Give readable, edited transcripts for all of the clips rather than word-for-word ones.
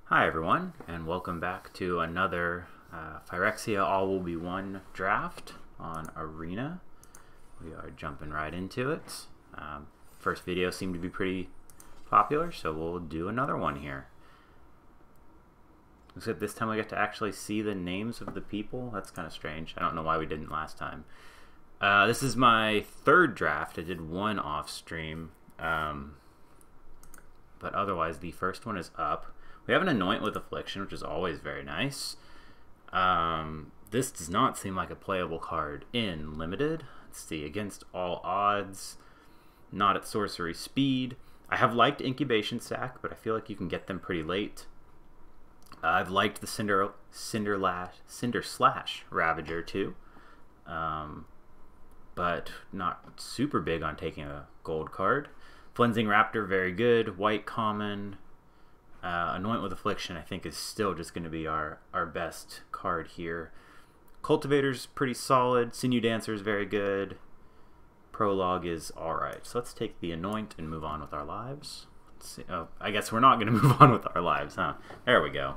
Hi everyone, and welcome back to another Phyrexia All Will Be One draft on Arena. We are jumping right into it. First video seemed to be pretty popular, so we'll do another one here. Except this time we get to actually see the names of the people. That's kind of strange. I don't know why we didn't last time. This is my third draft. I did one off stream, but otherwise the first one is up. We have an Anoint with Affliction, which is always very nice. This does not seem like a playable card in Limited. Let's see, against all odds, not at sorcery speed. I have liked Incubation Sac, but I feel like you can get them pretty late. I've liked the Cinder Slash Ravager too, but not super big on taking a gold card. Flensing Raptor, very good. White common. Anoint with Affliction, I think, is still just going to be our best card here. Cultivator's pretty solid. Sinew Dancer is very good. Prologue is alright. So let's take the Anoint and move on with our lives. Let's see. Oh, I guess we're not going to move on with our lives, huh? There we go.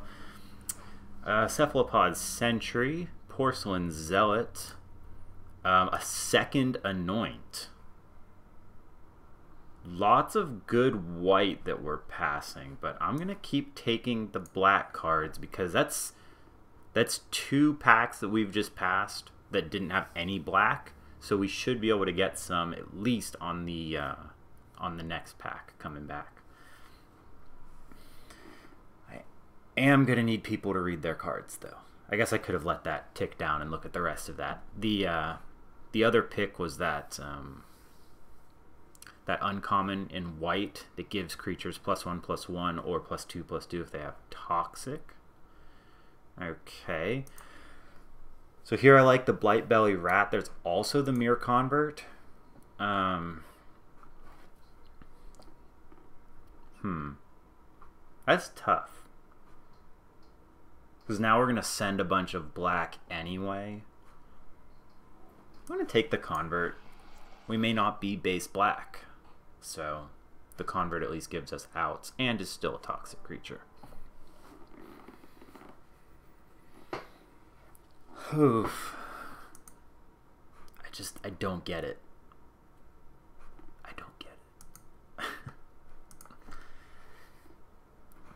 Cephalopod Sentry. Porcelain Zealot. A second Anoint. Lots of good white that we're passing, but I'm gonna keep taking the black cards because that's two packs that we've just passed that didn't have any black, so we should be able to get some at least on the next pack coming back. I am gonna need people to read their cards though. I guess I could have let that tick down and look at the rest of that. The other pick was that uncommon in white that gives creatures +1/+1 or +2/2 if they have toxic. Okay. So here I like the Blightbelly Rat. There's also the Mirror Convert. That's tough. Because now we're going to send a bunch of black anyway. I'm going to take the Convert. We may not be base black. So the Convert at least gives us outs and is still a toxic creature. Oof. I don't get it. I don't get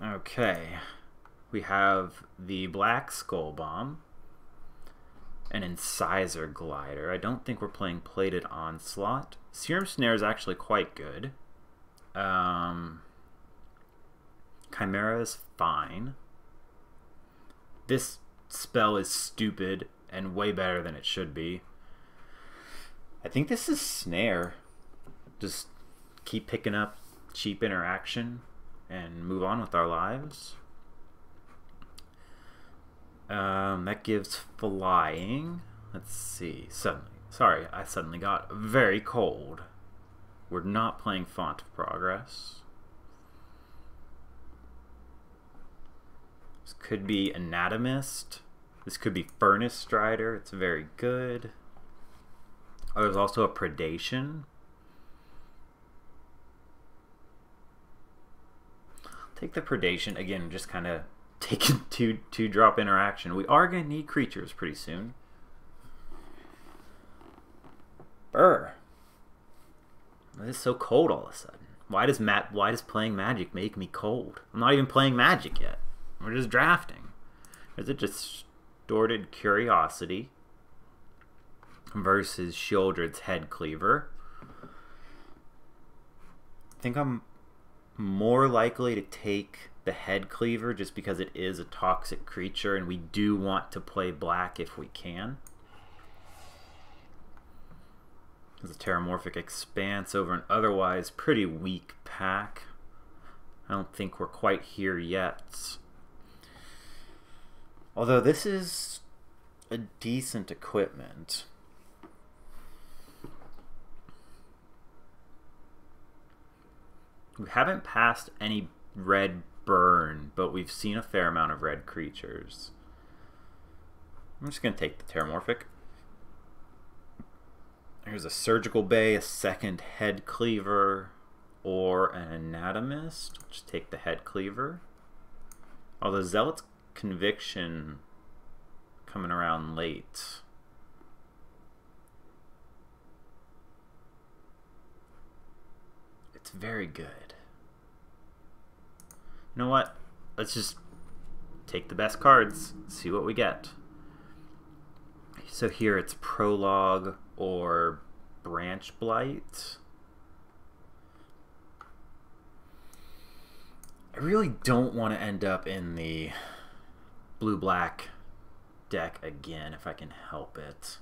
it. Okay. We have the Black Skull Bomb. An Incisor Glider. I don't think we're playing Plated Onslaught. Serum Snare is actually quite good. Chimera is fine. This spell is stupid and way better than it should be. I think this is Snare. Just keep picking up cheap interaction and move on with our lives. That gives flying. Let's see. Sorry, I suddenly got very cold. We're not playing Font of Progress. This could be Anatomist. This could be Furnace Strider. It's very good. Oh, there's also a Predation. Take the Predation. Again, just kind of taking two drop interaction. We are going to need creatures pretty soon. Brr. It's so cold all of a sudden. Why does playing Magic make me cold? I'm not even playing Magic yet. We're just drafting. There's a Distorted Curiosity versus Shieldred's Head Cleaver. I think I'm more likely to take the Head Cleaver just because it is a toxic creature and we do want to play black if we can. There's a Terramorphic Expanse over an otherwise pretty weak pack. I don't think we're quite here yet. Although this is a decent equipment. We haven't passed any red burn, but we've seen a fair amount of red creatures. I'm just going to take the Terramorphic. Here's a Surgical Bay, a second Head Cleaver, or an Anatomist. Just take the Head Cleaver. Although Zealot's Conviction coming around late. It's very good. You know what? Let's just take the best cards, see what we get. So here it's Prologue or Branch Blight. I really don't want to end up in the blue-black deck again if I can help it.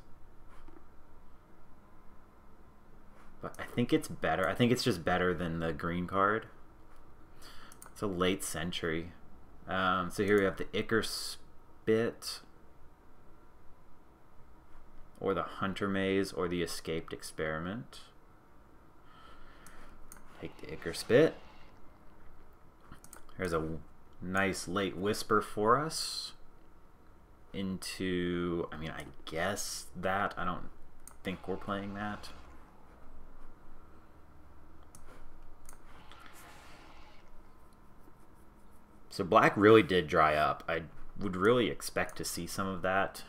But I think it's better. I think it's just better than the green card. It's a late century. So here we have the Ichor Spit, or the Hunter Maze, or the Escaped Experiment. Take the Ichor Spit. There's a nice late Whisper for us. Into, I mean, I guess that. I don't think we're playing that. So black really did dry up. I would really expect to see some of that.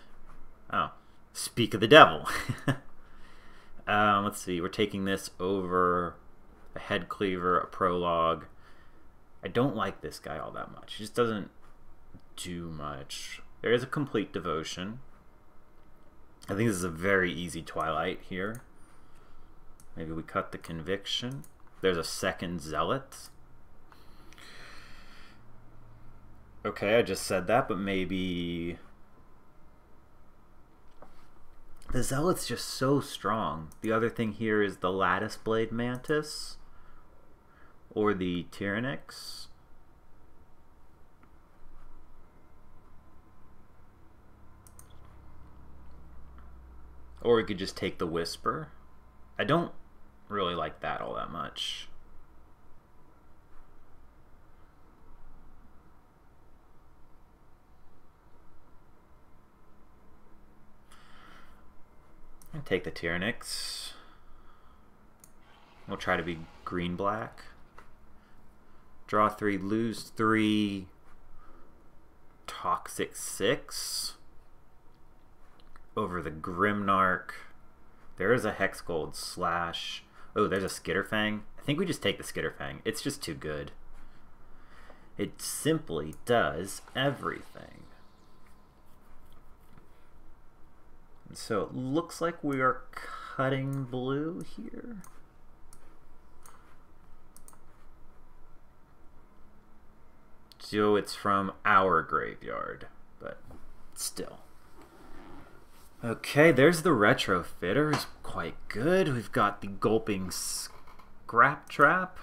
Oh, speak of the devil. Let's see. We're taking this over a Head Cleaver, a Prologue. I don't like this guy all that much. He just doesn't do much. There is a Complete Devotion. I think this is a very easy Twilight here. Maybe we cut the Conviction. There's a second Zealot. Okay, I just said that, but maybe... The Zealot's just so strong. The other thing here is the Lattice Blade Mantis. Or the Tyrannix. Or we could just take the Whisper. I don't really like that all that much. Take the Tyrannix. We'll try to be green-black. Draw 3, lose 3. Toxic 6. Over the Grimnarch. There is a Hexgold Slash. Oh, there's a Skitterfang. I think we just take the Skitterfang. It's just too good. It simply does everything. So it looks like we are cutting blue here. So it's from our graveyard, but still. Okay, there's the Retrofitter. It's quite good. We've got the Gulping Scrap Trap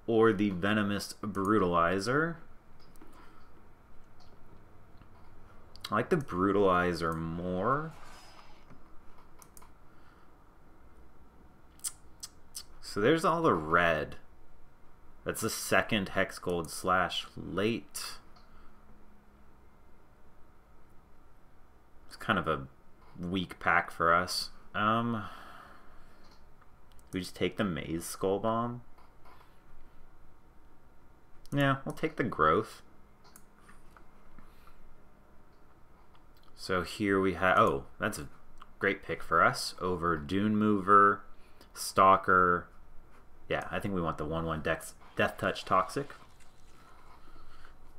or the Venomous Brutalizer. I like the Brutalizer more. So there's all the red. That's the second Hexgold Slash late. It's kind of a weak pack for us. We just take the Maze Skull Bomb. Yeah, we'll take the Growth. So here we have, oh, that's a great pick for us over Dune Mover, Stalker. Yeah, I think we want the 1/1 Death Touch Toxic.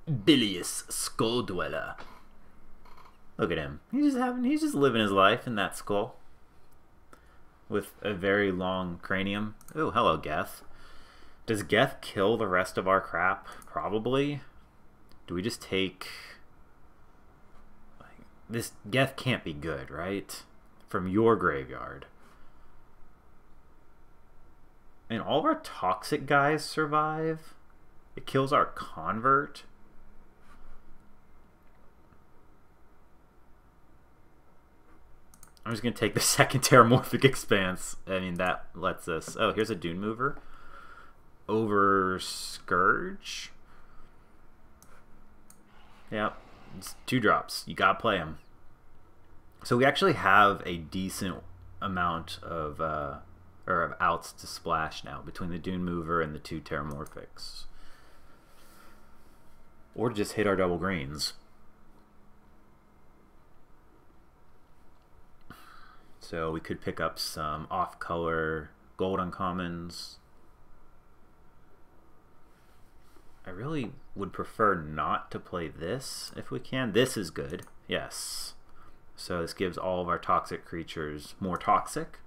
Bilious Skull Dweller. Look at him. He's just living his life in that skull. With a very long cranium. Oh, hello, Geth. Does Geth kill the rest of our crap? Probably. Do we just take... This Geth can't be good, right? From your graveyard. And all of our toxic guys survive. It kills our Convert. I'm just going to take the second Terramorphic Expanse. I mean, that lets us... Oh, here's a Dune Mover. Over Scourge. Yep. It's 2 drops. You got to play them. So we actually have a decent amount of... or of outs to splash now between the Dune Mover and the 2 Terramorphics. Or just hit our double greens. So we could pick up some off-color gold uncommons. I really would prefer not to play this if we can. This is good, yes. So this gives all of our toxic creatures more toxic.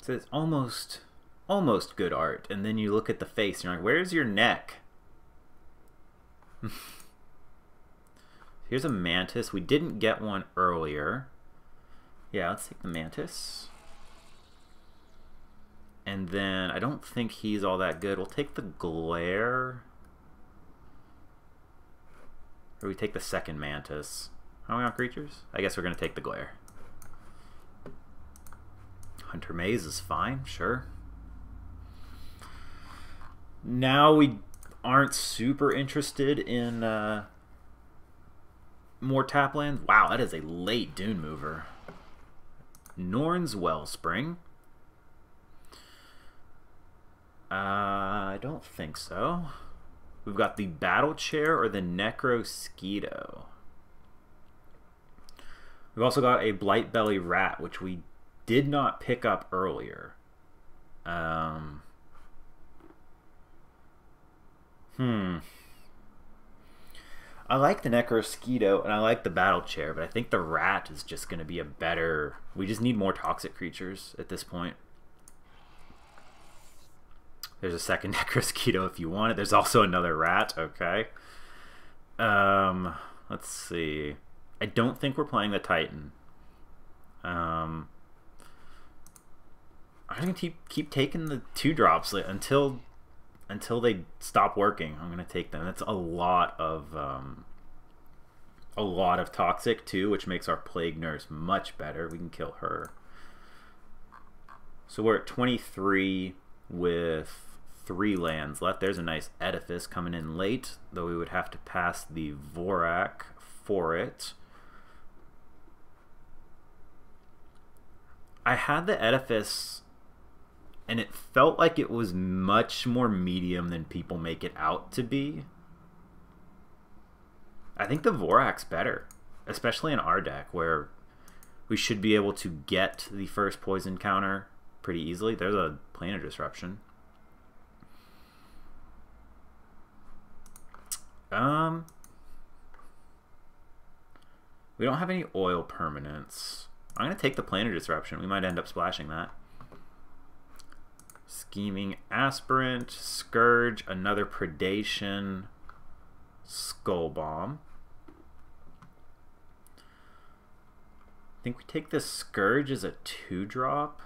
So it's almost good art. And then you look at the face and you're like, where's your neck? Here's a mantis. We didn't get one earlier. Yeah, let's take the mantis. And then I don't think he's all that good. We'll take the glare. Or we take the second mantis. How are we on creatures? I guess we're going to take the glare. Hunter Maze is fine, sure. Now we aren't super interested in more tap lands. Wow, that is a late Dune mover. Norn's Wellspring. I don't think so. We've got the Battle Chair or the Necrosquito. We've also got a Blightbelly Rat, which we did not pick up earlier. I like the Necrosquito and I like the Battle Chair, but I think the Rat is just going to be a better... We just need more toxic creatures at this point. There's a second Necrosquito if you want it. There's also another Rat. Okay. Let's see. I don't think we're playing the Titan. I'm going to keep taking the 2-drops until they stop working. I'm going to take them. That's a lot of toxic too, which makes our Plague Nurse much better. We can kill her. So we're at 23 with 3 lands left. There's a nice Edifice coming in late, though we would have to pass the Vorak for it. I had the Edifice, and it felt like it was much more medium than people make it out to be. I think the Vorak's better, especially in our deck, where we should be able to get the first poison counter pretty easily. There's a Planar Disruption. We don't have any oil permanents. I'm going to take the Planar Disruption. We might end up splashing that. Scheming Aspirant, Scourge, another Predation, Skull Bomb. I think we take the Scourge as a 2-drop.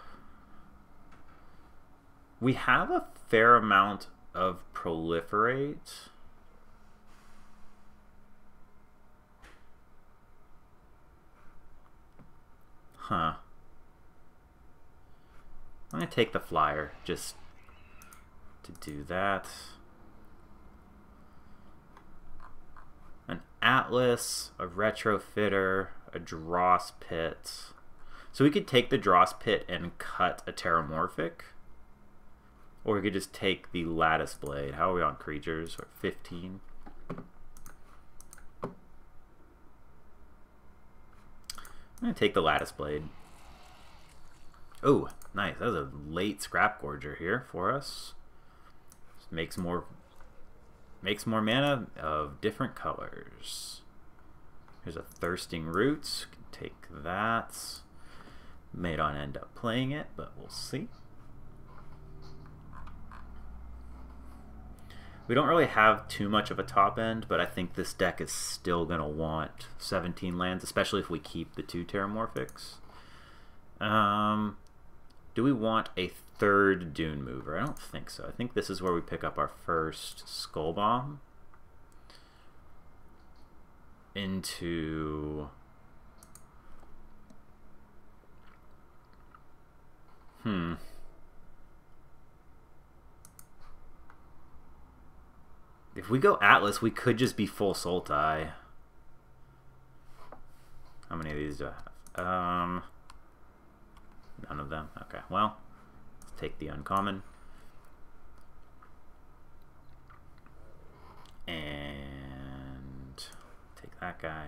We have a fair amount of Proliferate. Huh. I'm going to take the flyer just to do that. An Atlas, a Retrofitter, a Dross Pit. So we could take the Dross Pit and cut a Terramorphic. Or we could just take the Lattice Blade. How are we on creatures? We're 15. I'm going to take the Lattice Blade. Oh, nice. That was a late Scrap Gorger here for us. Just makes more mana of different colors. Here's a Thirsting Roots. Can take that. May not end up playing it, but we'll see. We don't really have too much of a top end, but I think this deck is still going to want 17 lands, especially if we keep the 2 Terramorphics. Do we want a third Dune mover? I don't think so. I think this is where we pick up our first Skull Bomb. Into... If we go Atlas, we could just be full Sultai. How many of these do I have? None of them. Okay, well, let's take the uncommon. And take that guy.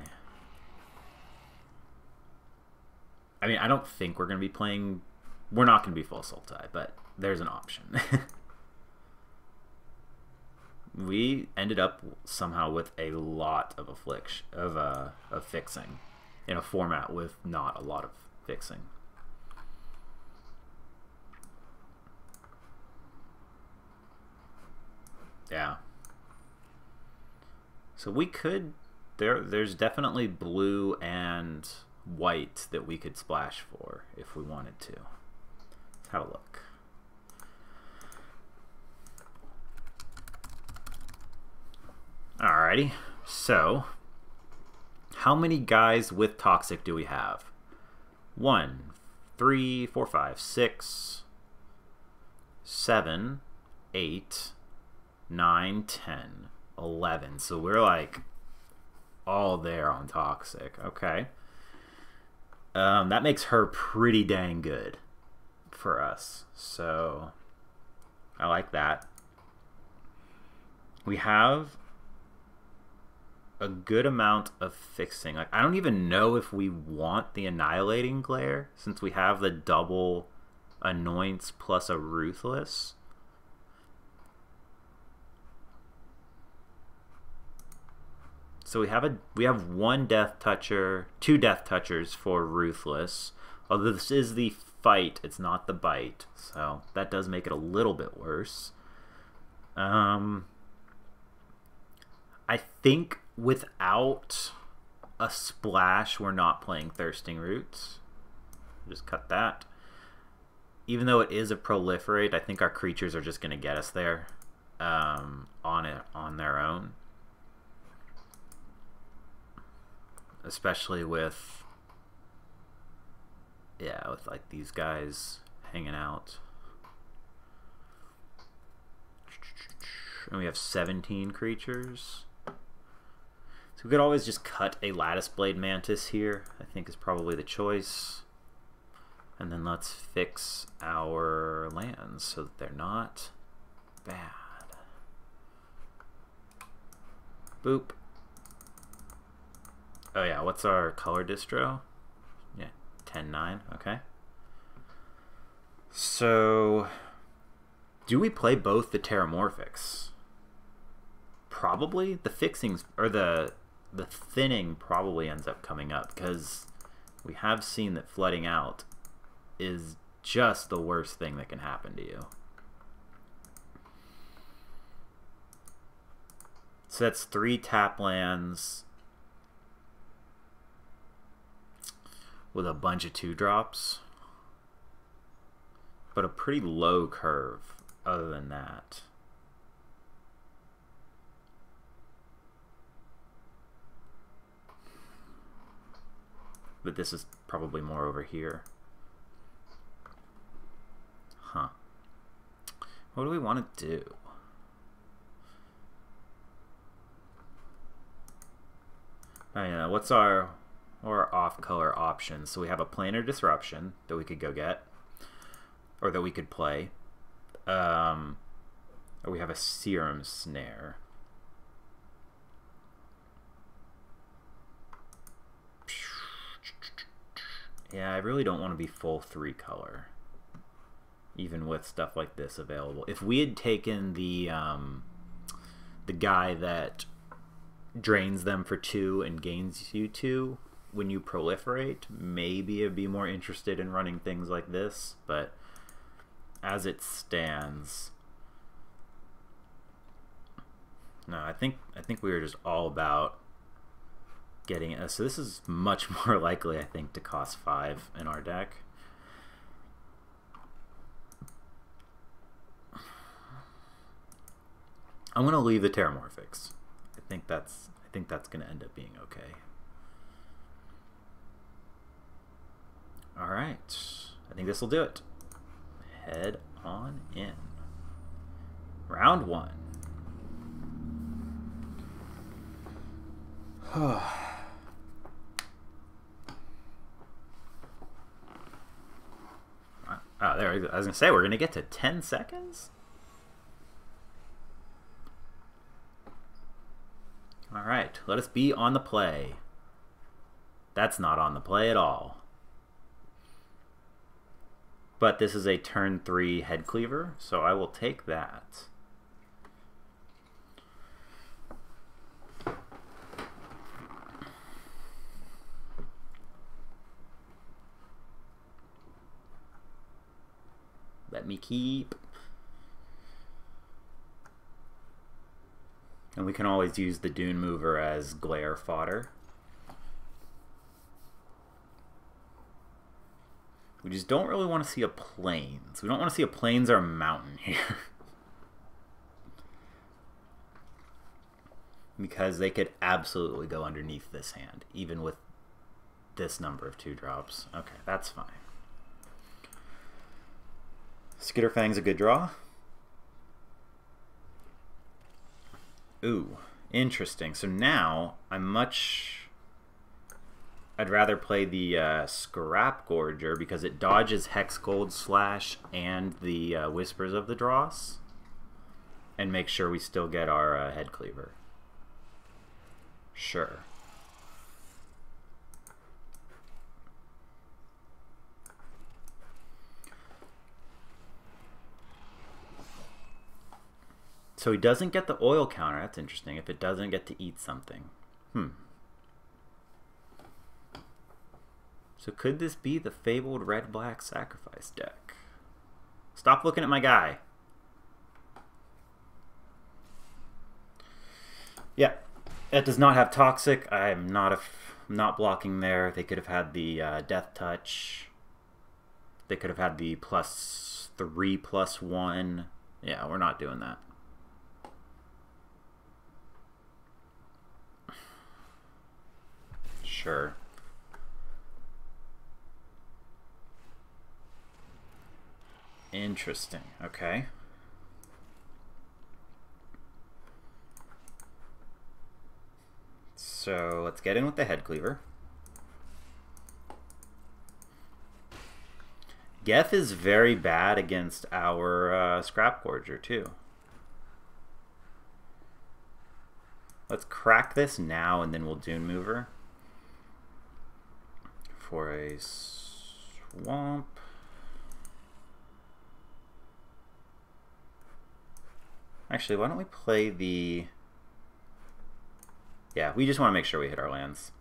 I mean, I don't think we're going to be playing... We're not going to be full Sultai, but there's an option. We ended up somehow with a lot of affliction, of fixing in a format with not a lot of fixing. Yeah. So we could... There's definitely blue and white that we could splash for if we wanted to. Let's have a look. Alrighty, so how many guys with toxic do we have? 1, 3, 4, 5, 6, 7, 8, 9, 10, 11. So we're like all there on toxic. Okay. That makes her pretty dang good for us. So I like that. We have a good amount of fixing. Like, I don't even know if we want the Annihilating Glare since we have the double Annoyance plus a Ruthless. So we have one Death Toucher, 2 Death Touchers for Ruthless. Although this is the fight, it's not the bite, so that does make it a little bit worse. I think without a splash, we're not playing Thirsting Roots. Just cut that. Even though it is a proliferate, I think our creatures are just going to get us there on their own. Especially with, yeah, with like these guys hanging out. And we have 17 creatures. So we could always just cut a Lattice Blade Mantis here, I think is probably the choice. And then let's fix our lands so that they're not bad. Boop. Oh yeah, what's our color distro? Yeah, 10-9, okay. So, do we play both the Terramorphics? Probably. The fixings, or the thinning probably ends up coming up, because we have seen that flooding out is just the worst thing that can happen to you. So that's 3 tap lands with a bunch of 2-drops, but a pretty low curve other than that. But this is probably more over here. Huh. What do we want to do? Oh yeah, what's our off-color options? So we have a Planar Disruption that we could go get, or that we could play. Or we have a Serum Snare. Yeah, I really don't want to be full 3-color, even with stuff like this available. If we had taken the guy that drains them for 2 and gains you 2 when you proliferate, maybe I'd be more interested in running things like this, but as it stands, no, I think we were just all about getting it. So this is much more likely, I think, to cost 5 in our deck. I'm gonna leave the Terramorphics. I think that's gonna end up being okay. All right, I think this will do it. Head on in. Round 1. Oh, I was going to say, we're going to get to 10 seconds? All right, let us be on the play. That's not on the play at all. But this is a turn 3 head cleaver, so I will take that. Let me keep. And we can always use the Dune Mover as glare fodder. We just don't really want to see a plains. We don't want to see a plains or a mountain here. Because they could absolutely go underneath this hand, even with this number of 2-drops. Okay, that's fine. Skitterfang's a good draw. Ooh, interesting. So now I'd rather play the Scrap Gorger because it dodges Hex Gold Slash and the Whispers of the Dross, and make sure we still get our Head Cleaver. Sure. So he doesn't get the oil counter. That's interesting. If it doesn't get to eat something. So could this be the fabled red-black sacrifice deck? Stop looking at my guy. Yeah, it does not have toxic. I'm not blocking there. They could have had the death touch. They could have had the +3/+1. Yeah, we're not doing that. Sure. Interesting. Okay. So let's get in with the head cleaver. Geth is very bad against our Scrap Gorger too. Let's crack this now and then we'll Dune Mover for a swamp. Actually, why don't we play the... Yeah, we just want to make sure we hit our lands.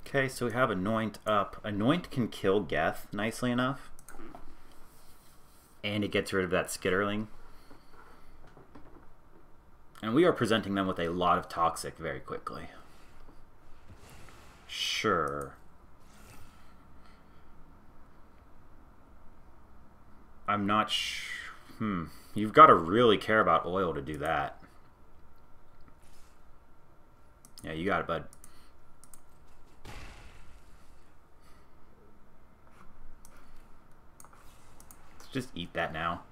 Okay, so we have Anoint up. Anoint can kill Geth nicely enough. And it gets rid of that Skitterling. And we are presenting them with a lot of Toxic very quickly. Sure. I'm not You've got to really care about oil to do that. Yeah, you got it, bud. Let's just eat that now.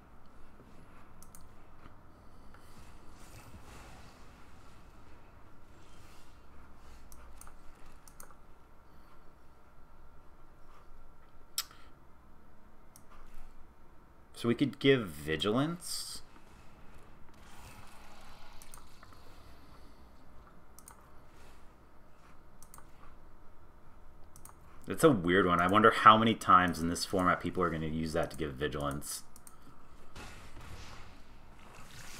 So we could give Vigilance. It's a weird one. I wonder how many times in this format people are going to use that to give Vigilance.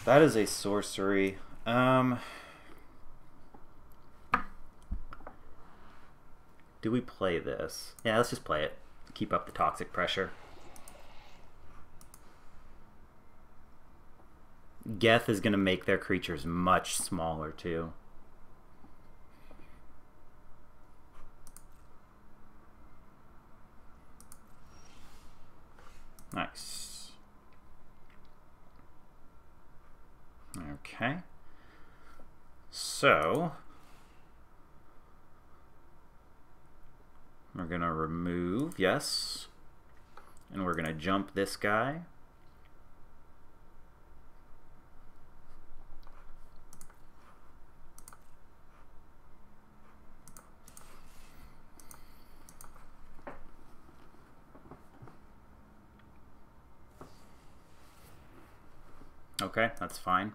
That is a sorcery. Do we play this? Yeah, let's just play it. Keep up the toxic pressure. Geth is going to make their creatures much smaller too. Nice. Okay. So we're going to remove, yes. And we're going to jump this guy. Okay, that's fine.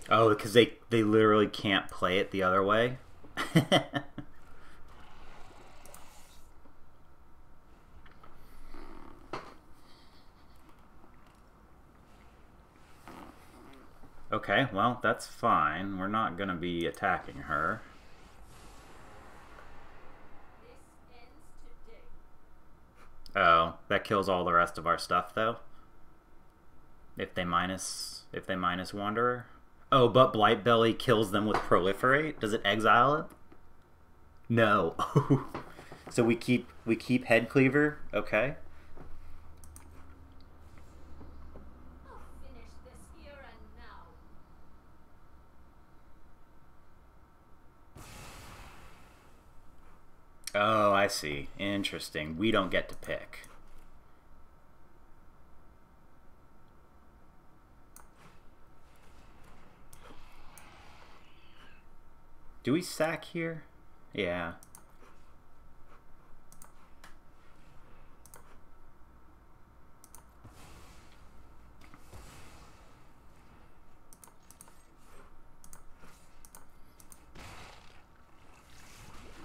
Oh, because they literally can't play it the other way. Okay, well, that's fine. We're not going to be attacking her. Oh, that kills all the rest of our stuff, though? If they minus Wanderer? Oh, but Blightbelly kills them with Proliferate? Does it exile it? No. So we keep Head Cleaver? Okay. Oh, I see. Interesting. We don't get to pick. Do we sack here? Yeah.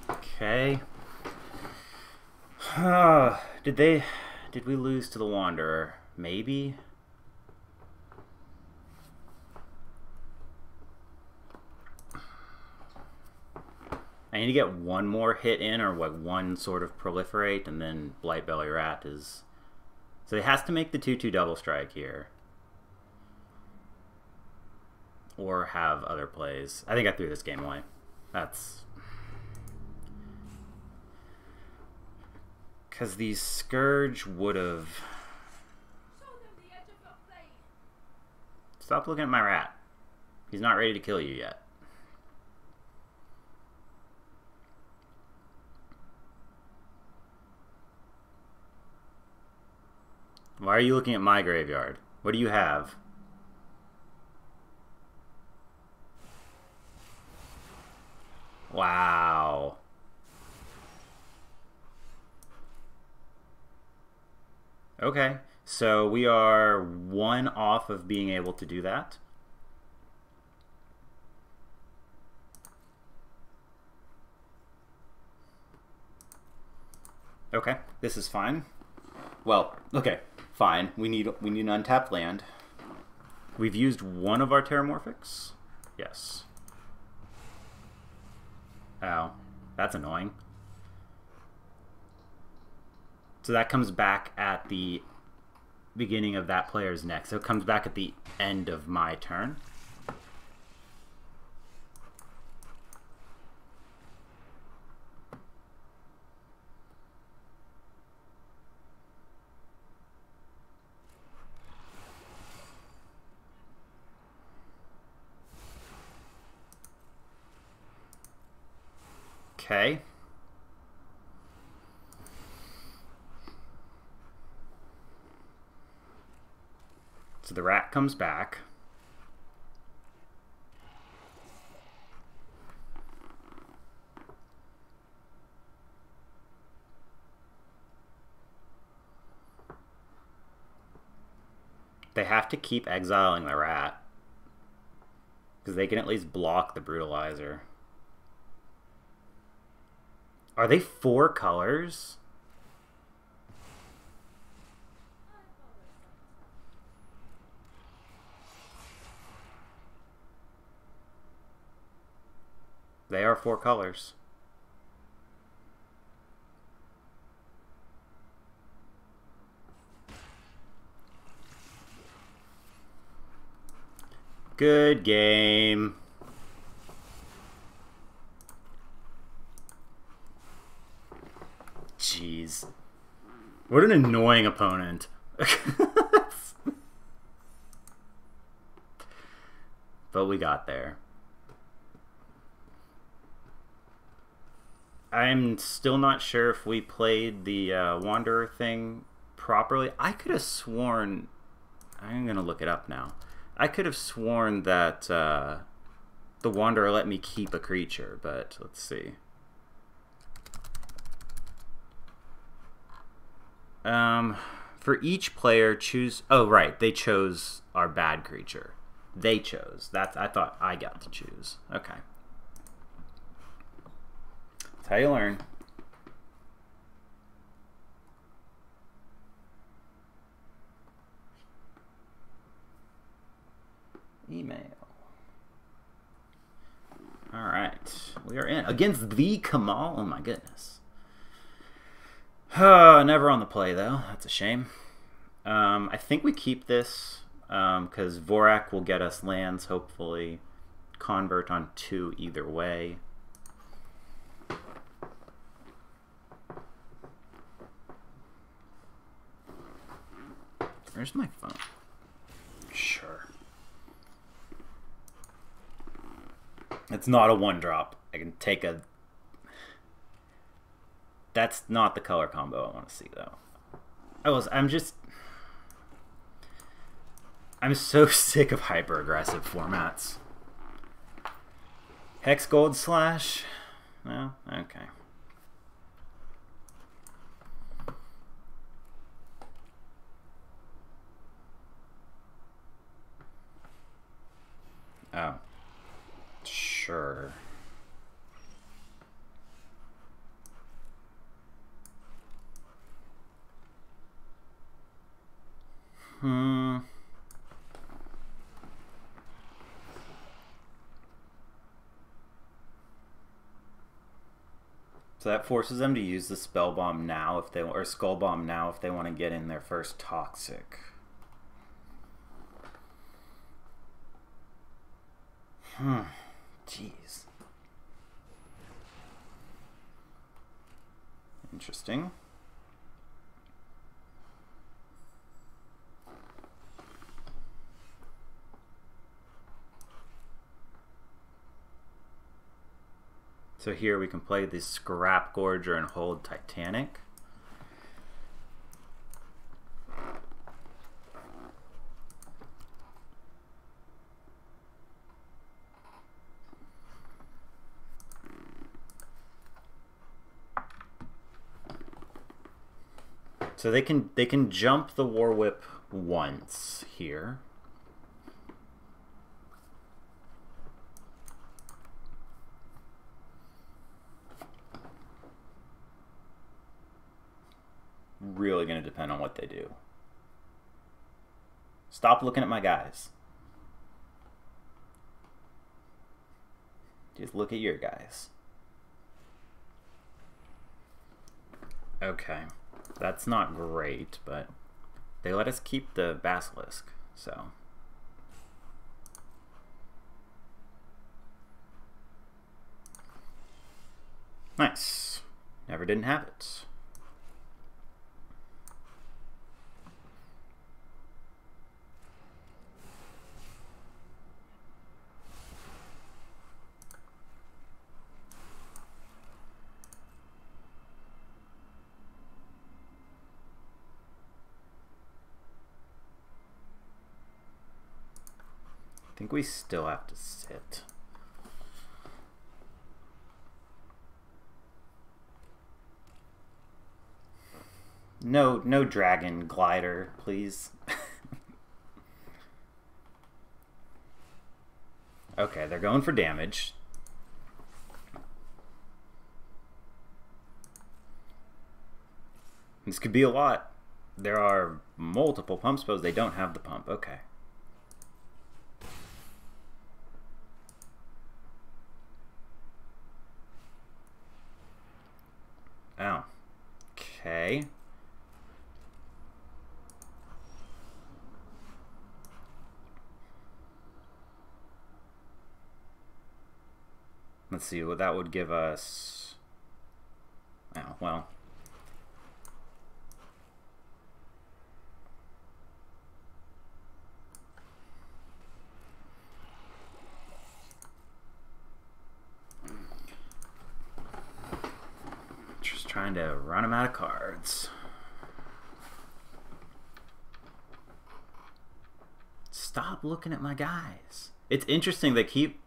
Okay. Did we lose to the Wanderer? Maybe? I need to get one more hit in, or like one sort of Proliferate, and then Blightbelly Rat is... So he has to make the 2/2 double strike here. Or have other plays. I think I threw this game away. That's... Because the Scourge would have... Stop looking at my rat. He's not ready to kill you yet. Why are you looking at my graveyard? What do you have? Wow. Okay, so we are one off of being able to do that. Okay, this is fine. Well, okay, fine. We need an untapped land. We've used one of our Terramorphics. Yes. Oh, that's annoying. So that comes back at the beginning of that player's next. So it comes back at the end of my turn. Okay. So the rat comes back. They have to keep exiling the rat, because they can at least block the Brutalizer. Are they 4 colors? They are 4 colors. Good game. Jeez. What an annoying opponent. But we got there. I'm still not sure if we played the Wanderer thing properly. I could have sworn... I'm going to look it up now. I could have sworn that the Wanderer let me keep a creature, but let's see. For each player, choose... Oh, right. They chose our bad creature. They chose. I thought I got to choose. Okay. That's how you learn. Email. All right. We are in. Against the Kamal. Oh, my goodness. Never on the play, though. That's a shame. I think we keep this because Vorak will get us lands, hopefully. Convert on 2 either way. Where's my phone? Sure. It's not a 1-drop. I can take a... That's not the color combo I want to see, though. I'm so sick of hyper-aggressive formats. Hex Gold Slash? No? Okay. Oh. Sure. So that forces them to use the Spell Bomb now if they or Skull Bomb now if they want to get in their first Toxic. Jeez. Interesting. So here we can play the Scrap Gorger and hold Titanic. So they can jump the War Whip once here. Really going to depend on what they do. Stop looking at my guys. Just look at your guys. Okay. That's not great, but they let us keep the Basilisk, so... Nice. Never didn't have it. I think we still have to sit. No dragon glider, please. Okay, they're going for damage. This could be a lot. There are multiple pump spells. They don't have the pump. Okay. Oh. Okay. Let's see what that would give us. Oh, well. Just trying to run them out of cards. Stop looking at my guys. It's interesting they keep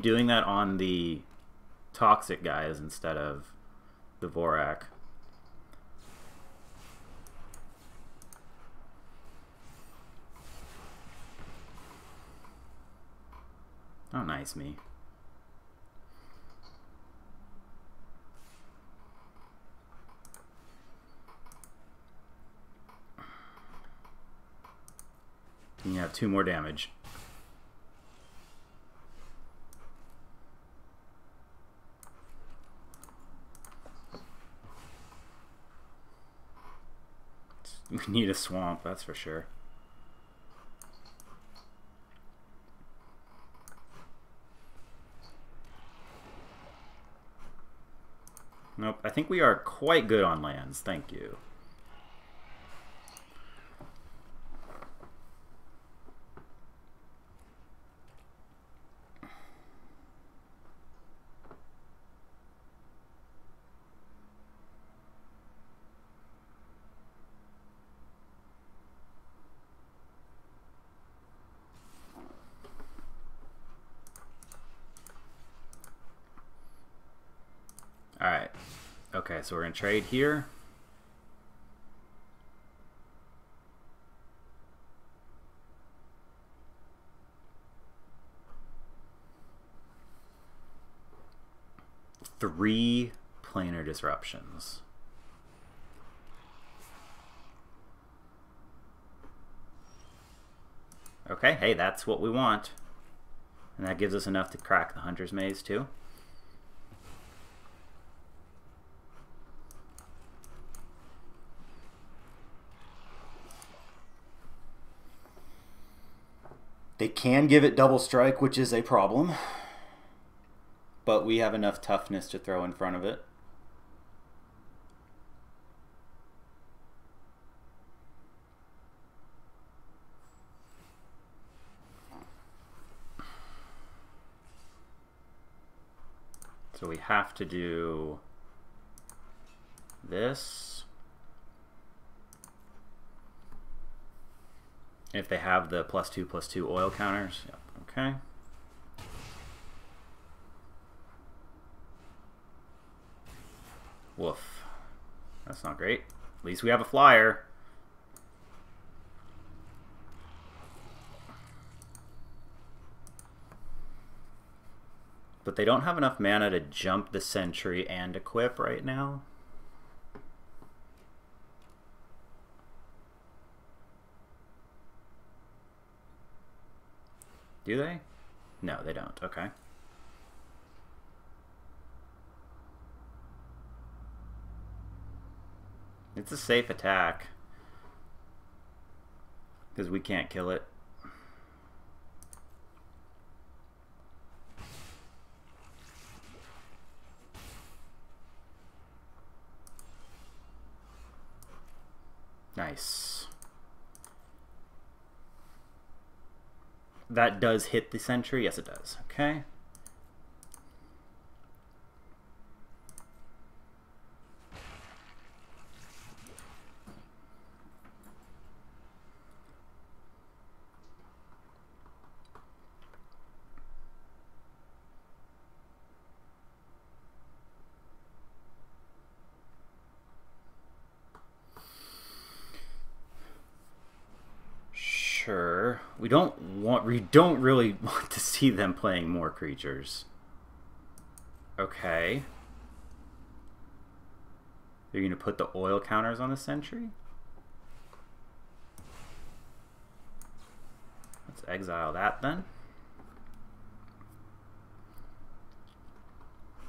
doing that on the Toxic guys instead of the Vorak. Oh, nice me. And you have 2 more damage. We need a swamp, that's for sure. Nope, I think we are quite good on lands, thank you. Alright, okay, so we're going to trade here. Three planar disruptions. Okay, hey, that's what we want. And that gives us enough to crack the Hunter's Maze too. They can give it double strike, which is a problem. But we have enough toughness to throw in front of it. So we have to do this. If they have the +2/+2 oil counters. Yep. Okay. Woof. That's not great. At least we have a flyer. But they don't have enough mana to jump the sentry and equip right now. Do they? No, they don't. Okay. It's a safe attack. Because we can't kill it. Nice. That does hit the sentry? Yes, it does. Okay. Sure. We don't really want to see them playing more creatures. Okay. They're going to put the oil counters on the sentry? Let's exile that then.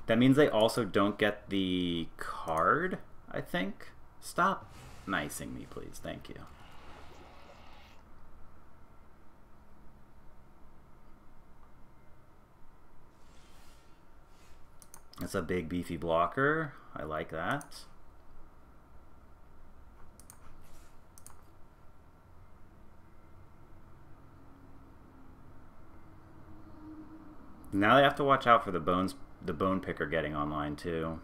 That means they also don't get the card, I think. Stop nicing me, please. Thank you. That's a big beefy blocker. I like that. Now they have to watch out for the bone picker getting online too.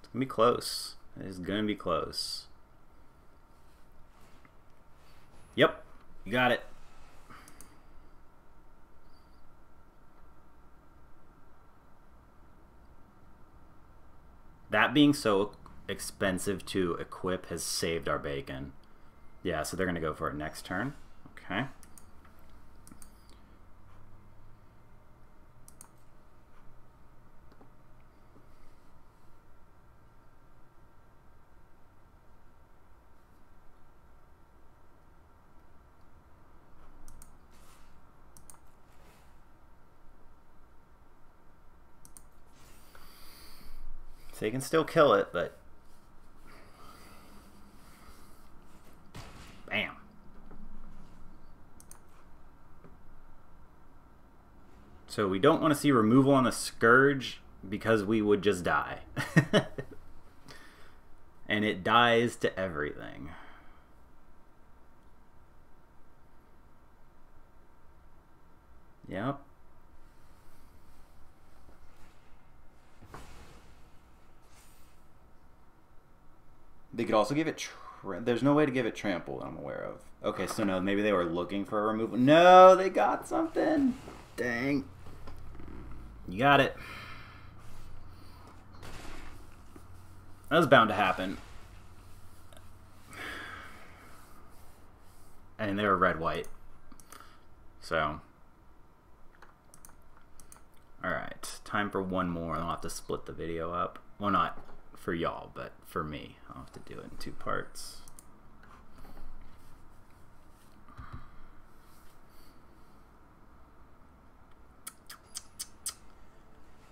It's gonna be close. It's gonna be close. Yep, you got it. that being so expensive to equip has saved our bacon. Yeah, so they're going to go for it next turn. Okay. So you can still kill it, but bam. So we don't want to see removal on the Scourge because we would just die. And it dies to everything. Yep. They could also give it... There's no way to give it trample that I'm aware of. Okay, so no, maybe they were looking for a removal. No, they got something. Dang. You got it. That was bound to happen. And they were red-white. So. Alright, time for one more. I'll have to split the video up. Well, not for y'all, but for me. I'll have to do it in 2 parts.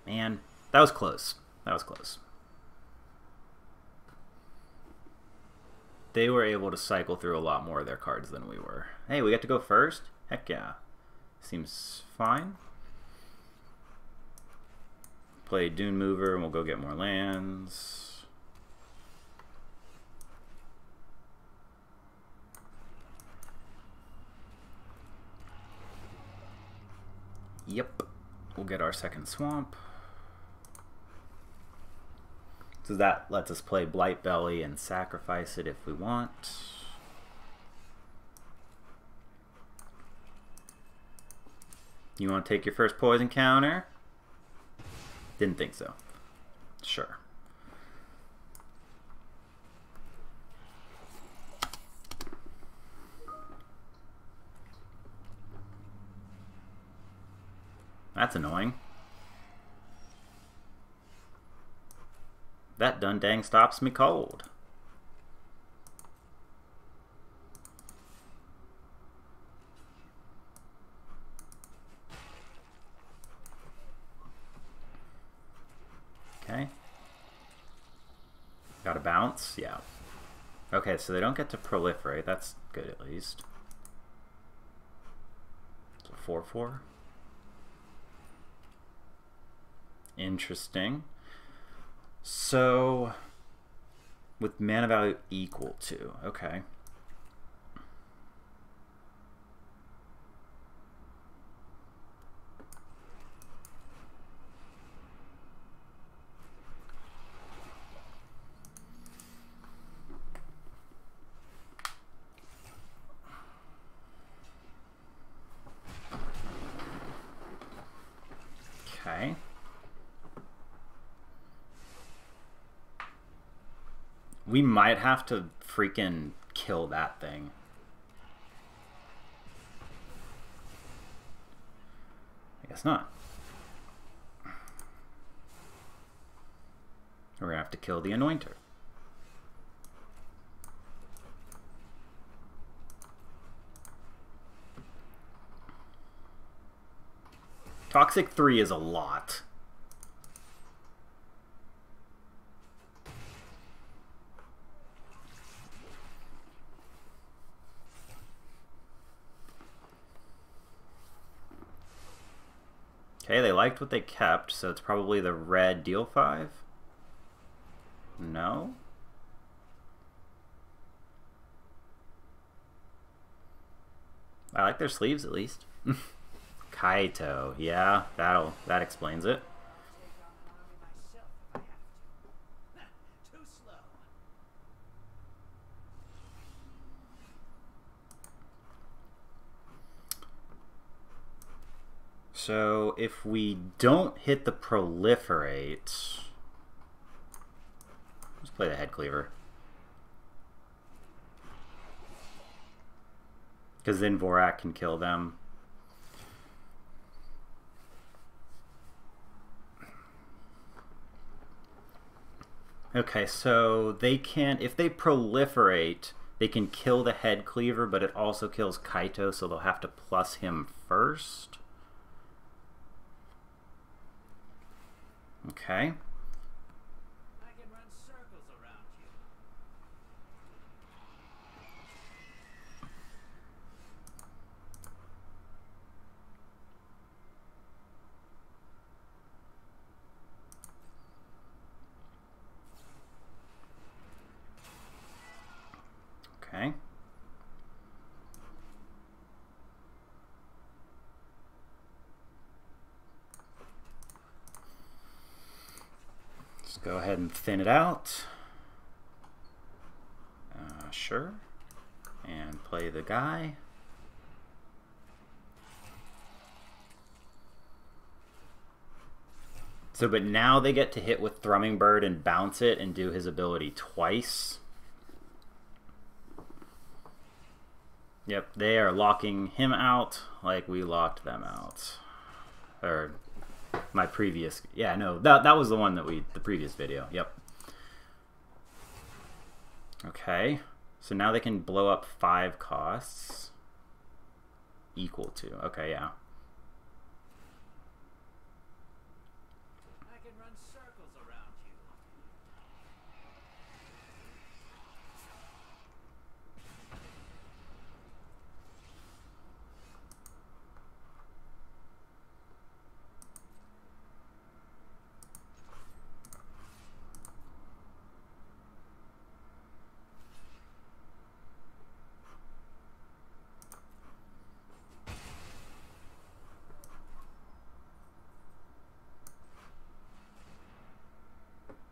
Man, that was close. That was close. They were able to cycle through a lot more of their cards than we were. Hey, we get to go first? Heck yeah. Seems fine. Play Dune Mover and we'll go get more lands. Yep. We'll get our second swamp. So that lets us play Blight Belly and sacrifice it if we want. You want to take your first poison counter? Didn't think so. Sure. That's annoying. That done dang stops me cold. Okay. Got a bounce? Yeah. Okay, so they don't get to proliferate. That's good at least. So 4/4. Interesting. So, with mana value equal to, okay. Okay. We might have to freaking kill that thing. I guess not. We're gonna have to kill the Anointer. Toxic 3 is a lot. Okay, they liked what they kept, so it's probably the red deal 5. No? I like their sleeves at least. Kaito, yeah, that explains it. So if we don't hit the proliferate, play the head cleaver. Because then Vorak can kill them. Okay, so they can, if they proliferate, they can kill the head cleaver, but it also kills Kaito, so they'll have to plus him first. Okay. I can run circles around you. Okay. Let's go ahead and thin it out. Sure. And play the guy. So, but now they get to hit with Thrumming Bird and bounce it and do his ability twice. Yep, they are locking him out like we locked them out. Or my previous, yeah, no, that was the one that the previous video, yep. Okay, so now they can blow up 5 costs equal to, okay, yeah. I can run circles around you.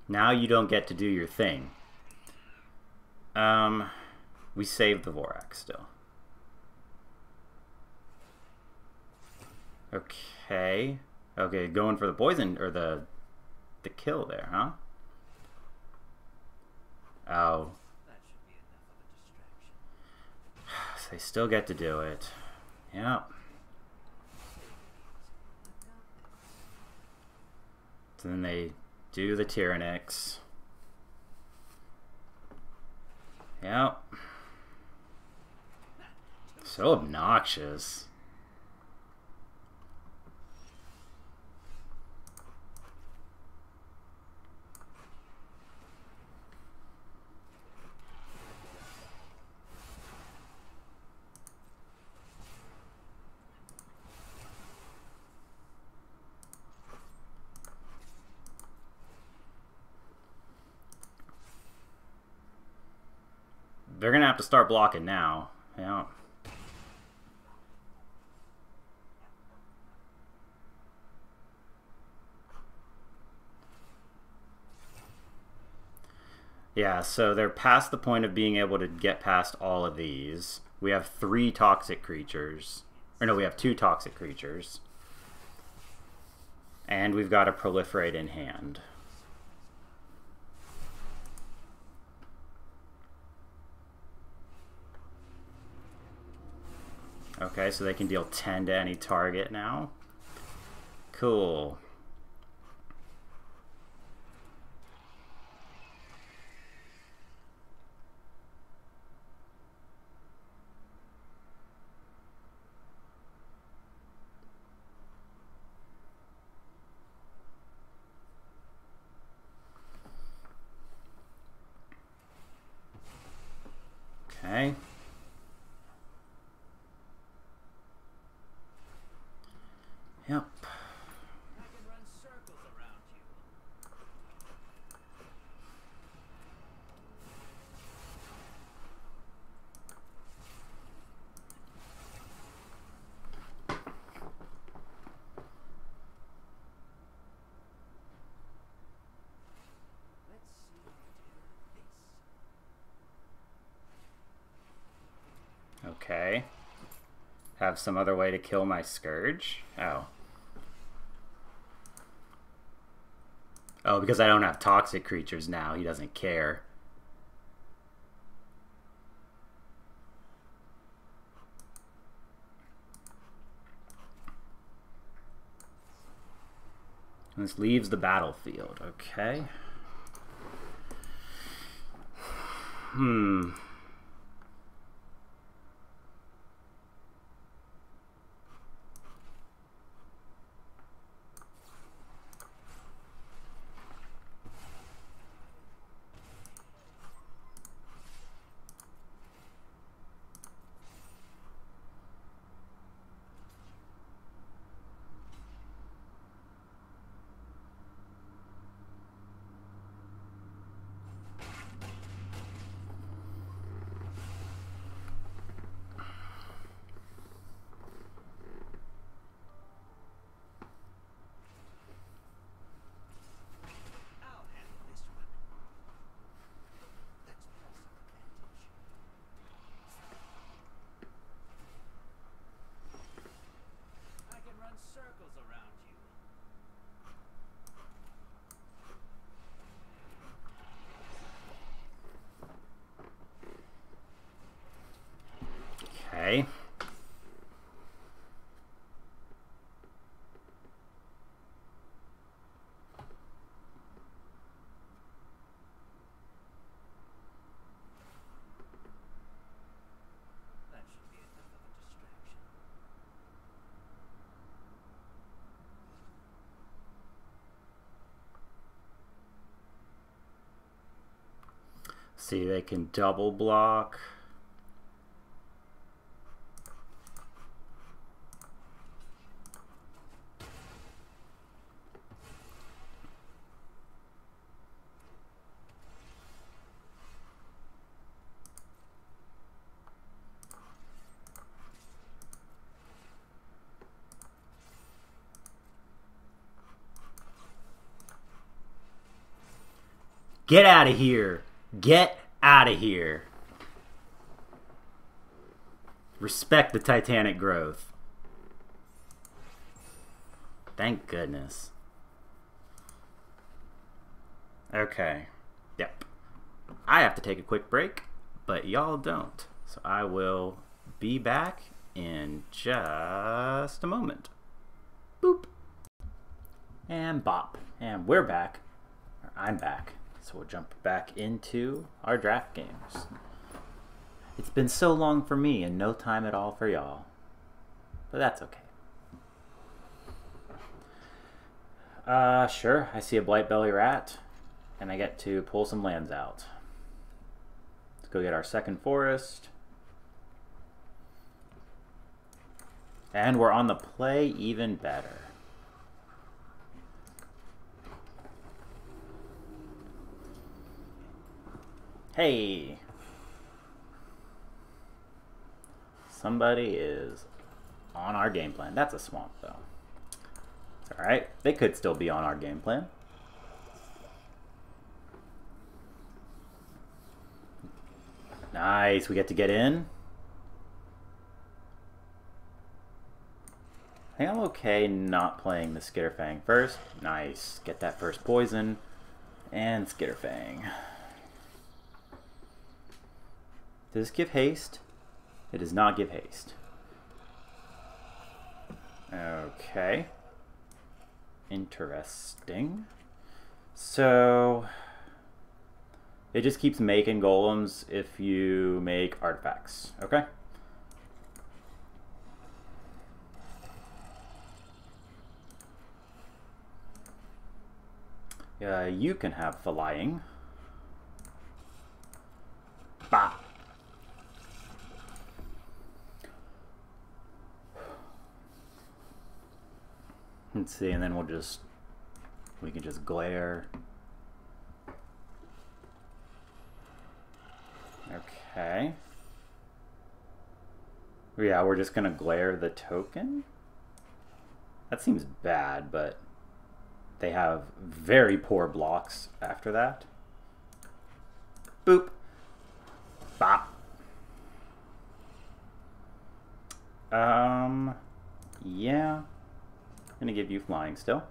Now you don't get to do your thing. We saved the Vorak still. Okay. Okay, going for the poison, or the kill there, huh? Oh. That should be enough of a distraction. So they still get to do it. Yep. So then they do the Tyrannix. Yep. So obnoxious. They're going to have to start blocking now. Yeah. Yeah, so they're past the point of being able to get past all of these. We have 3 toxic creatures. Or no, we have 2 toxic creatures. And we've got a proliferate in hand. Okay, so they can deal 10 to any target now. Cool. Okay. Yep. I can run circles around you. Let's see you do this. Okay. Have some other way to kill my Scourge? Oh. Oh, because I don't have toxic creatures now. He doesn't care. This leaves the battlefield. Okay. I'll handle this one. Let's press advantage. I can run circles around you. Okay. That should be enough of a distraction. See, they can double block. Get out of here. Get out of here. Respect the Titanic growth. Thank goodness. Okay. Yep. I have to take a quick break, but y'all don't. So I will be back in just a moment. Boop. And bop. And we're back. Or I'm back. So we'll jump back into our draft games. It's been so long for me and no time at all for y'all. But that's okay. Sure, I see a Blight Belly Rat, and I get to pull some lands out. Let's go get our second forest. And we're on the play, even better. Hey! Somebody is on our game plan. That's a swamp, though. It's alright. They could still be on our game plan. Nice. We get to get in. I think I'm okay not playing the Skitterfang first. Nice. Get that first poison. And Skitterfang. Does this give haste? It does not give haste. Okay. Interesting. So it just keeps making golems if you make artifacts. Okay. You can have flying. Bah. Let's see, and then we can just glare. Okay. Yeah, we're just gonna glare the token? That seems bad, but they have very poor blocks after that. Boop. Bop. Yeah. I'm gonna give you flying still.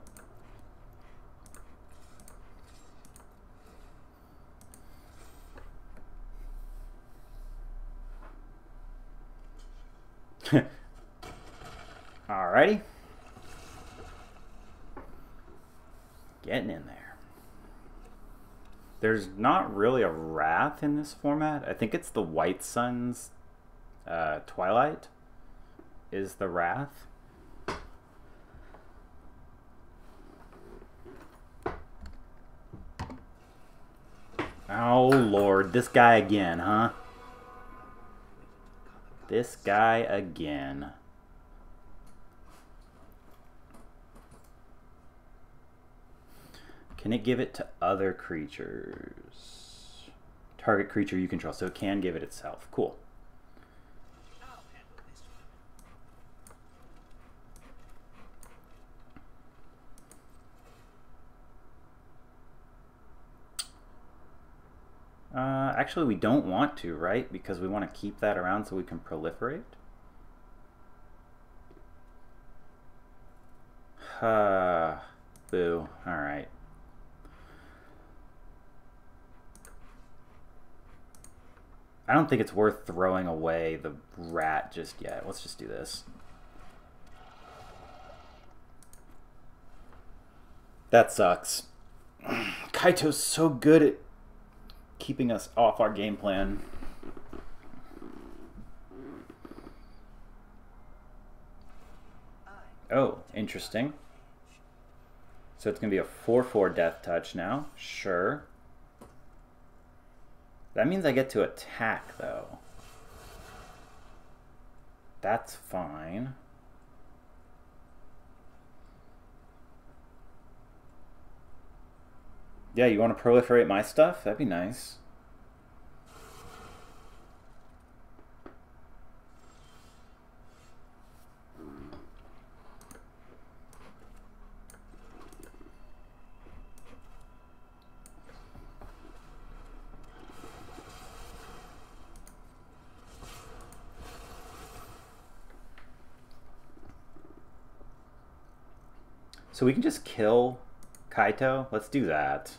Alrighty. Getting in there. There's not really a Wrath in this format. I think it's the White Sun's Twilight is the Wrath. Oh, Lord. This guy again, huh? This guy again. Can it give it to other creatures? Target creature you control, so it can give it itself. Cool. Actually, we don't want to, right? Because we want to keep that around so we can proliferate. Boo. Alright. I don't think it's worth throwing away the rat just yet. Let's just do this. That sucks. Kaito's so good at keeping us off our game plan. Oh, interesting. So it's going to be a 4/4 death touch now. Sure. That means I get to attack, though. That's fine. Yeah, you want to proliferate my stuff? That'd be nice. So we can just kill Kaito? Let's do that.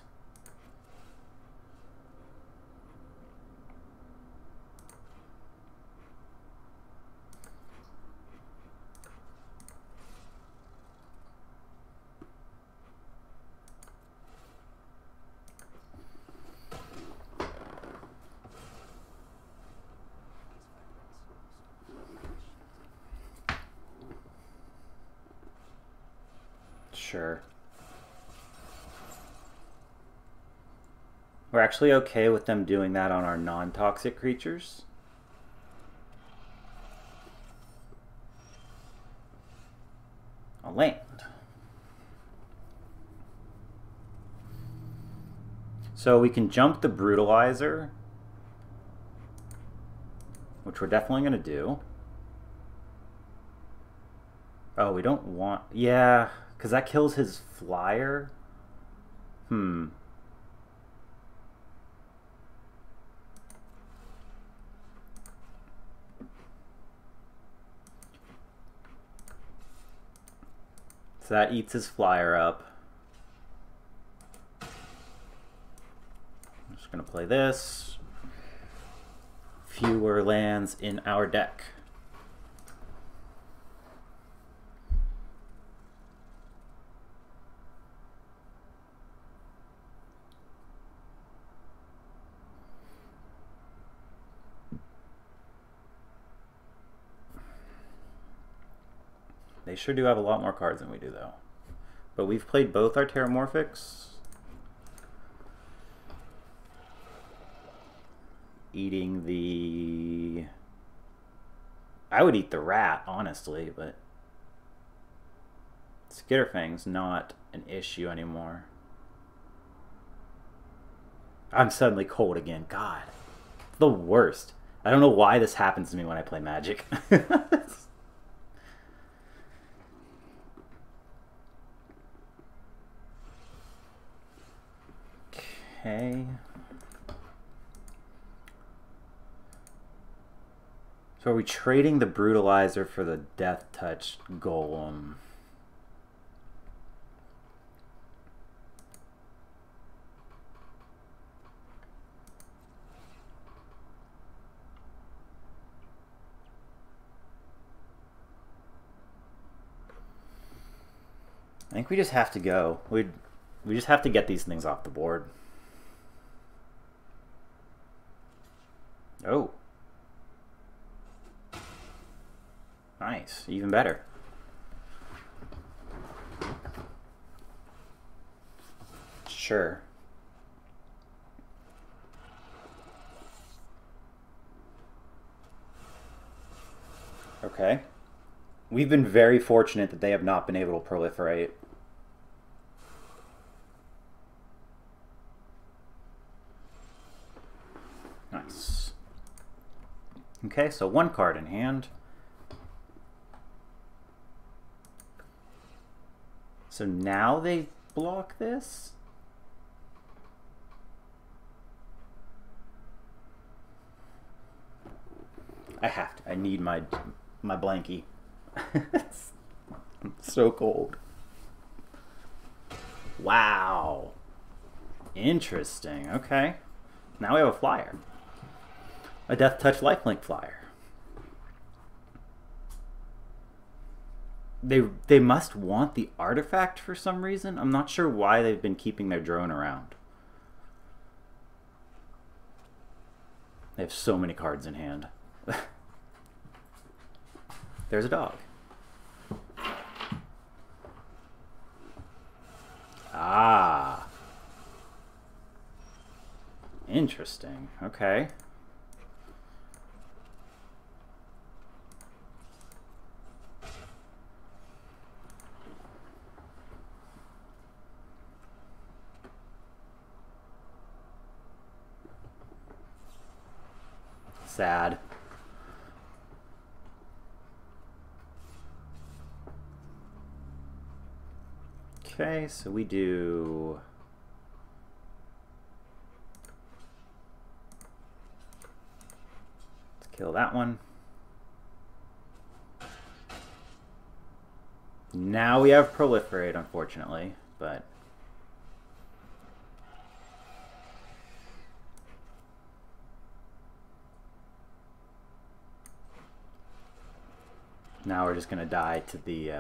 Sure. We're actually okay with them doing that on our non-toxic creatures. I'll land. So we can jump the Brutalizer, which we're definitely going to do. Oh, we don't want... Yeah, because that kills his flyer. So that eats his flyer up. I'm just going to play this. Fewer lands in our deck. They sure do have a lot more cards than we do, though. But we've played both our Terramorphics. Eating the... I would eat the rat, honestly, but... Skitterfang's not an issue anymore. I'm suddenly cold again. God. It's the worst. I don't know why this happens to me when I play Magic. Okay. So are we trading the Brutalizer for the Death Touch Golem? I think we just have to go. We just have to get these things off the board. Oh. Nice. Even better. Sure. Okay. We've been very fortunate that they have not been able to proliferate. Nice. Okay, so one card in hand. So now they block this? I have to. I need my blankie. It's so cold. Wow. Interesting. Okay. Now we have a flyer. A Death Touch lifelink flyer. They must want the artifact for some reason. I'm not sure why they've been keeping their drone around. They have so many cards in hand. There's a dog. Ah. Interesting. Okay. Sad. Okay, so we do... Let's kill that one. Now we have Proliferate, unfortunately, but... Now we're just going to die to the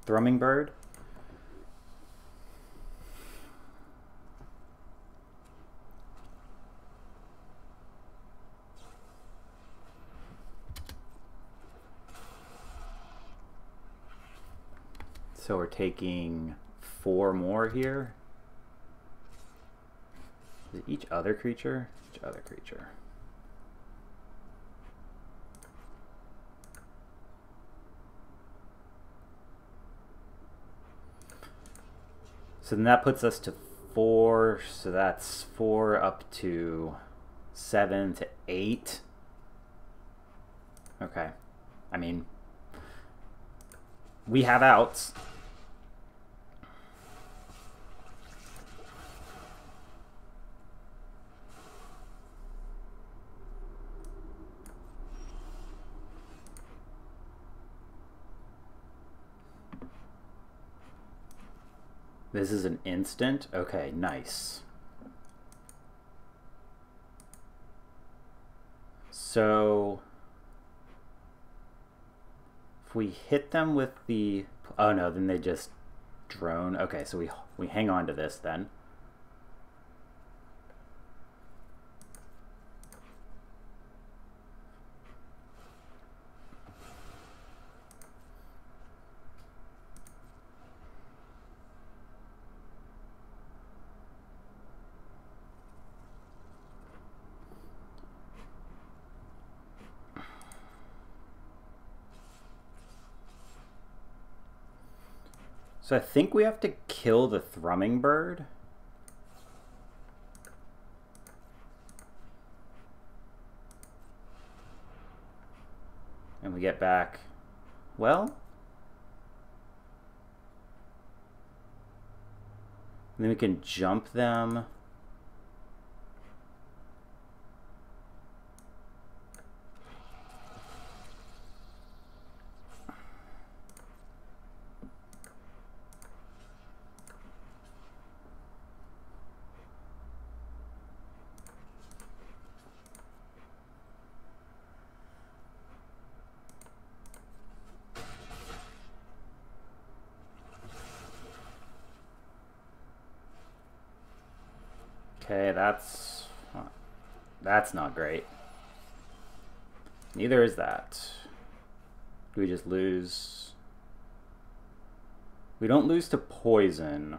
Thrumming Bird. So we're taking 4 more here. Is it each other creature? Each other creature. So then that puts us to 4, so that's 4 up to 7 to 8. Okay. I mean, we have outs. This is an instant? Okay, nice. So if we hit them with the... Oh no, then they just drone. Okay, so we hang on to this then. So I think we have to kill the Thrumming Bird. And we get back, well, and then we can jump them. Okay, that's not great. Neither is that. Do we just lose? We don't lose to poison.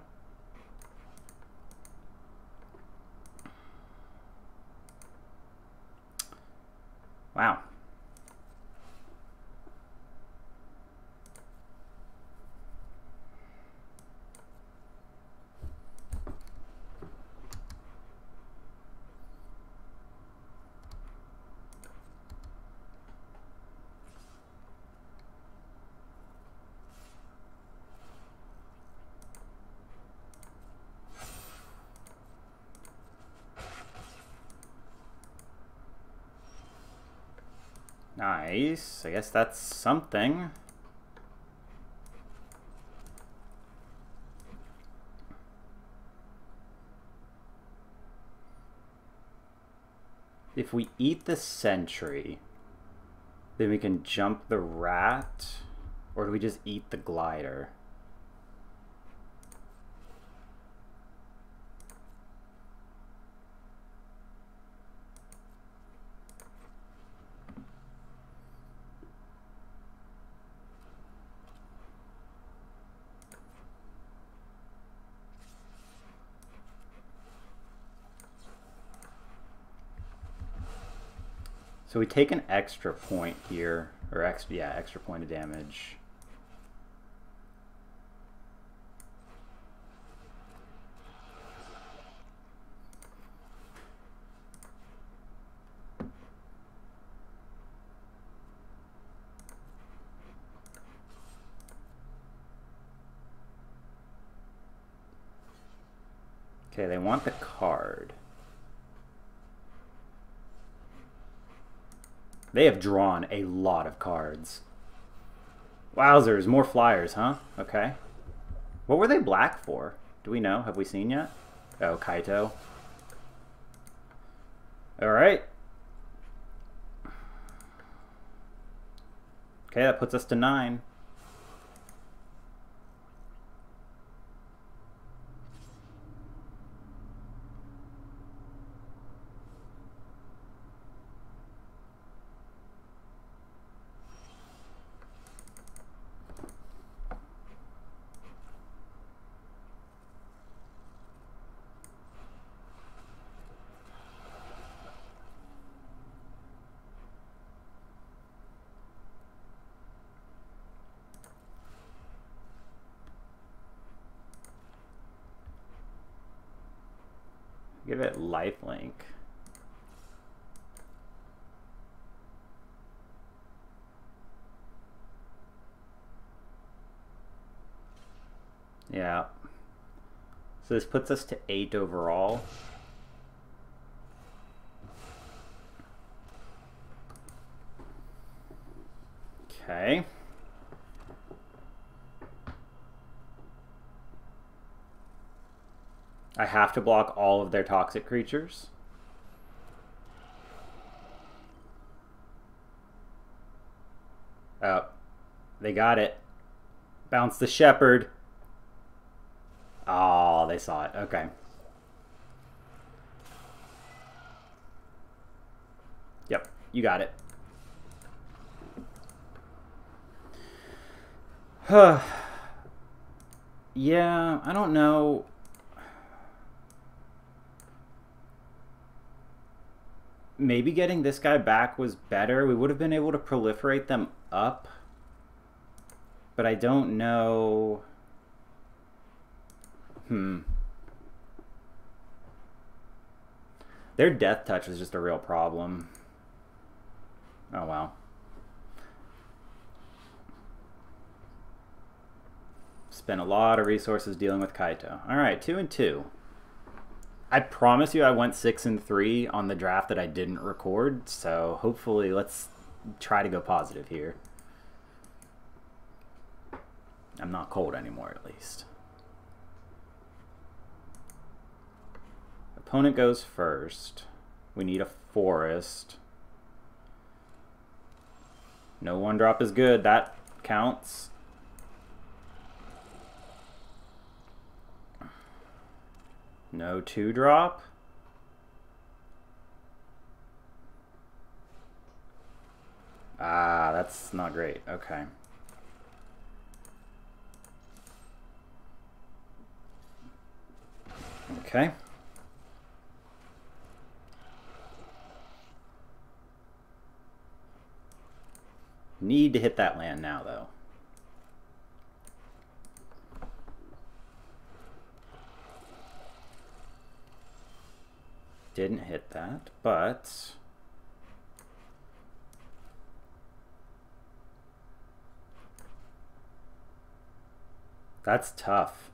Wow. Nice. I guess that's something. If we eat the sentry, then we can jump the rat, or do we just eat the glider? So we take an extra point here, or extra point of damage. Okay, they want the card. They have drawn a lot of cards. Wowzers, more flyers, huh? Okay. What were they black for? Do we know? Have we seen yet? Oh, Kaito. Alright. Okay, that puts us to 9. Give it lifelink. Yeah. So this puts us to 8 overall. Okay. I have to block all of their toxic creatures. Oh, they got it. Bounce the shepherd. Oh, they saw it. Okay. Yep, you got it. Yeah, I don't know. Maybe getting this guy back was better. We would have been able to proliferate them up. But I don't know. Their death touch was just a real problem. Oh, wow. Spent a lot of resources dealing with Kaito. All right, 2 and 2. I promise you I went 6 and 3 on the draft that I didn't record, so hopefully let's try to go positive here. I'm not cold anymore, at least. Opponent goes first. We need a forest. No 1-drop is good. That counts. No 2-drop. that's not great. Okay. Okay. Need to hit that land now, though. Didn't hit that, but... That's tough.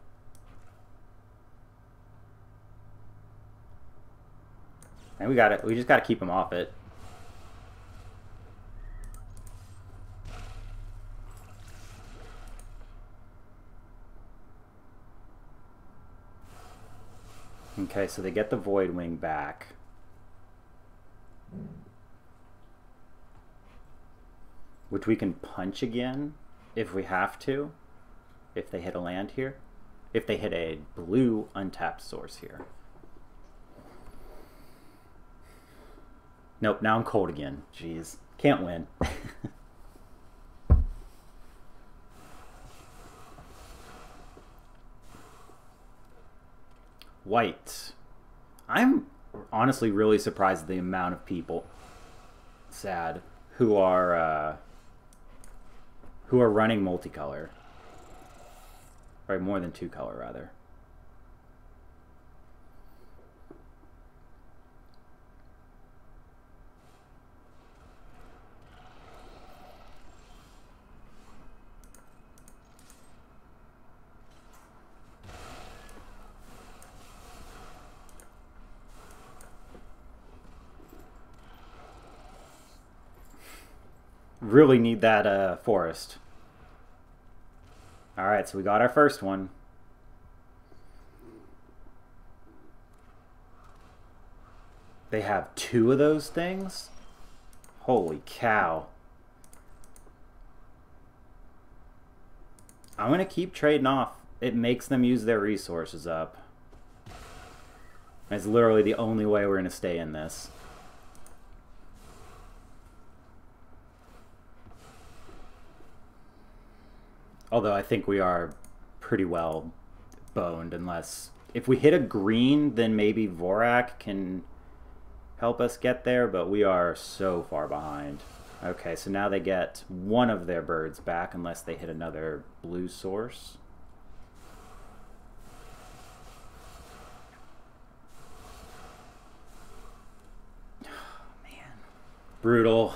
And we got it. We just got to keep him off it. Okay, so they get the Void Wing back. Which we can punch again if we have to. If they hit a land here. If they hit a blue untapped source here. Nope, now I'm cold again. Jeez. Can't win. White. I'm honestly really surprised at the amount of people, sad, who are running multicolor. Or more than two color, rather. Really need that forest. Alright, so we got our first one. They have two of those things? Holy cow. I'm going to keep trading off. It makes them use their resources up. It's literally the only way we're going to stay in this. Although I think we are pretty well boned, unless... If we hit a green, then maybe Vorak can help us get there, but we are so far behind. Okay, so now they get one of their birds back, unless they hit another blue source. Oh, man. Brutal.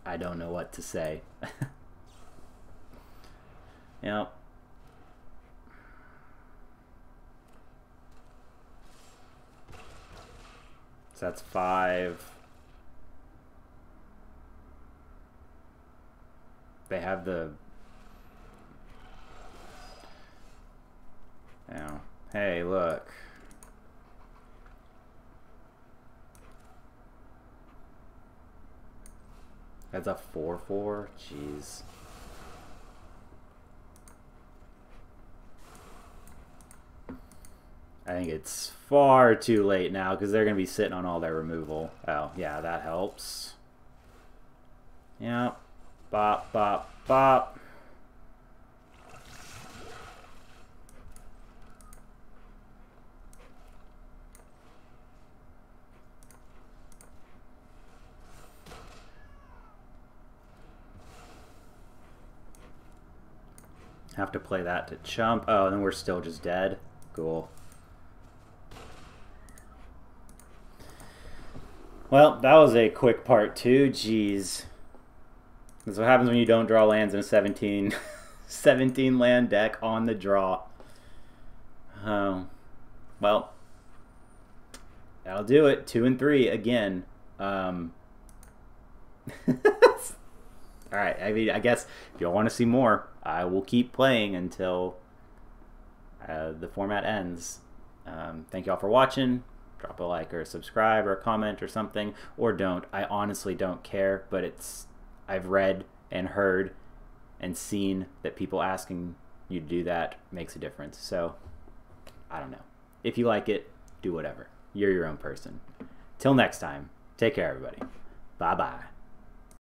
I don't know what to say. Yep. So that's 5. They have the... Now, hey, look. That's a 4/4? Jeez. I think it's far too late now because they're going to be sitting on all their removal. Oh, yeah, that helps. Yep. Bop, bop, bop. Have to play that to chump. Oh, and then we're still just dead. Cool. Well, that was a quick part 2. Jeez. That's what happens when you don't draw lands in a 17 land deck on the draw. Well, that'll do it. 2 and 3 again. Alright, I mean, I guess if you want to see more, I will keep playing until the format ends. Thank you all for watching. Drop a like or a subscribe or a comment or something, or don't. I honestly don't care, but I've read and heard and seen that people asking you to do that makes a difference. So I don't know. If you like it, do whatever. You're your own person. Till next time, take care, everybody. Bye-bye.